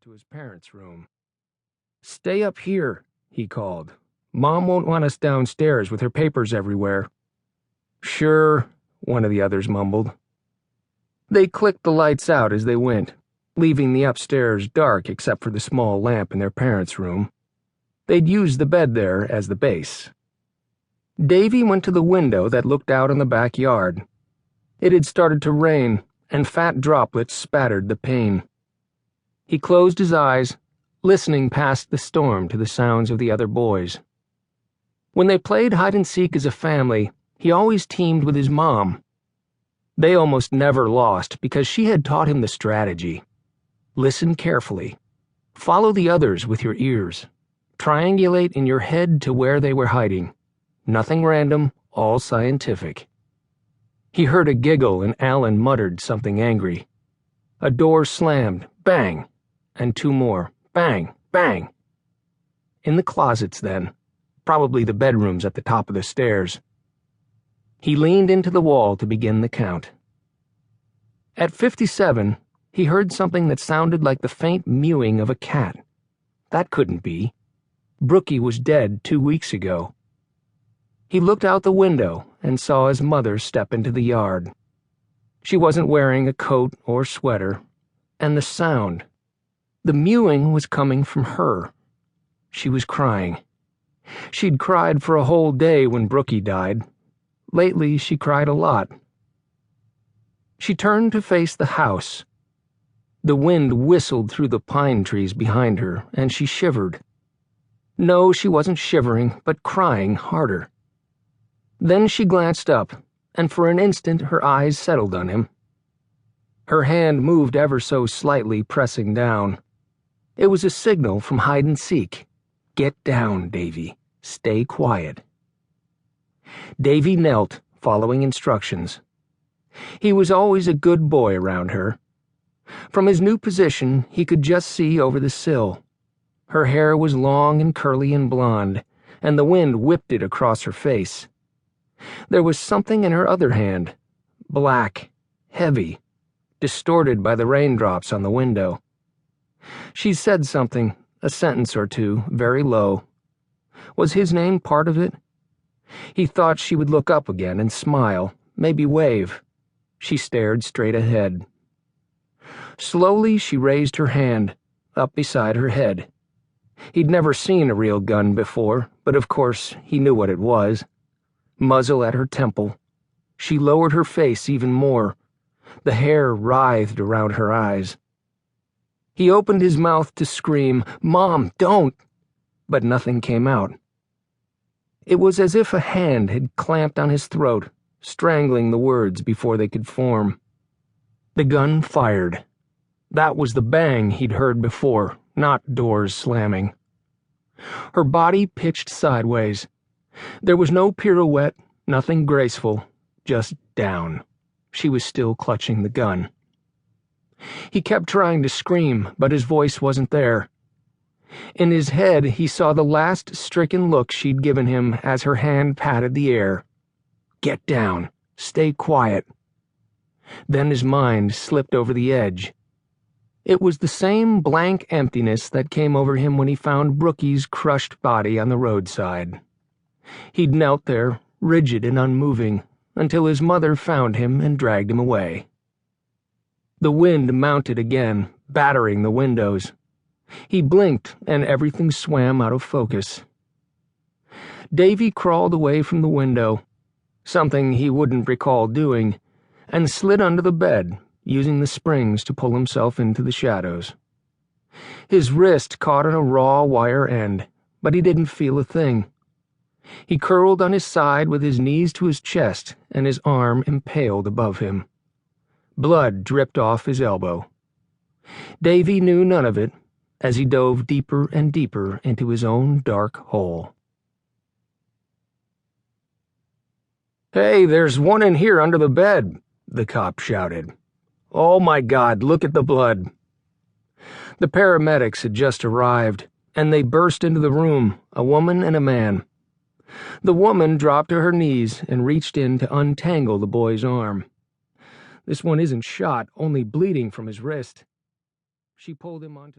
to his parents' room. "Stay up here," he called. "Mom won't want us downstairs with her papers everywhere." "Sure," one of the others mumbled. They clicked the lights out as they went, leaving the upstairs dark except for the small lamp in their parents' room. They'd used the bed there as the base. Davy went to the window that looked out on the backyard. It had started to rain, and fat droplets spattered the pane. He closed his eyes, listening past the storm to the sounds of the other boys. When they played hide-and-seek as a family, he always teamed with his mom. They almost never lost because she had taught him the strategy. Listen carefully. Follow the others with your ears. Triangulate in your head to where they were hiding. Nothing random, all scientific. He heard a giggle and Alan muttered something angry. A door slammed, bang, and two more, bang, bang. In the closets then, probably the bedrooms at the top of the stairs. He leaned into the wall to begin the count. At 57, he heard something that sounded like the faint mewing of a cat. That couldn't be. Brookie was dead 2 weeks ago. He looked out the window and saw his mother step into the yard. She wasn't wearing a coat or sweater, and the sound, the mewing was coming from her. She was crying. She'd cried for a whole day when Brookie died. Lately, she cried a lot. She turned to face the house. The wind whistled through the pine trees behind her, and she shivered. No, she wasn't shivering, but crying harder. Then she glanced up, and for an instant her eyes settled on him. Her hand moved ever so slightly, pressing down. It was a signal from hide-and-seek. Get down, Davy. Stay quiet. Davy knelt, following instructions. He was always a good boy around her. From his new position, he could just see over the sill. Her hair was long and curly and blonde, and the wind whipped it across her face. There was something in her other hand, black, heavy, distorted by the raindrops on the window. She said something, a sentence or two, very low. Was his name part of it? He thought she would look up again and smile, maybe wave. She stared straight ahead. Slowly she raised her hand, up beside her head. He'd never seen a real gun before, but of course he knew what it was. Muzzle at her temple. She lowered her face even more. The hair writhed around her eyes. He opened his mouth to scream, "Mom, don't!" but nothing came out. It was as if a hand had clamped on his throat, strangling the words before they could form. The gun fired. That was the bang he'd heard before, not doors slamming. Her body pitched sideways. There was no pirouette, nothing graceful, just down. She was still clutching the gun. He kept trying to scream, but his voice wasn't there. In his head, he saw the last stricken look she'd given him as her hand patted the air. Get down. Stay quiet. Then his mind slipped over the edge. It was the same blank emptiness that came over him when he found Brookie's crushed body on the roadside. He'd knelt there, rigid and unmoving, until his mother found him and dragged him away. The wind mounted again, battering the windows. He blinked, and everything swam out of focus. Davy crawled away from the window, something he wouldn't recall doing, and slid under the bed, using the springs to pull himself into the shadows. His wrist caught on a raw wire end, but he didn't feel a thing. He curled on his side with his knees to his chest and his arm impaled above him. Blood dripped off his elbow. Davy knew none of it as he dove deeper and deeper into his own dark hole. "Hey, there's one in here under the bed," the cop shouted. "Oh my God, look at the blood." The paramedics had just arrived, and they burst into the room, a woman and a man. The woman dropped to her knees and reached in to untangle the boy's arm. "This one isn't shot, only bleeding from his wrist." She pulled him onto the